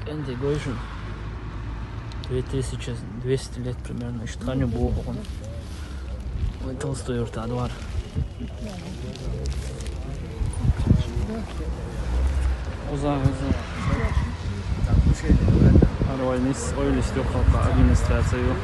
Integration. 2200 лет примерно, еще тканью был он. Вот толстой урта двор. Uzak. Arabayımız öyle istiyor halka administrasyon.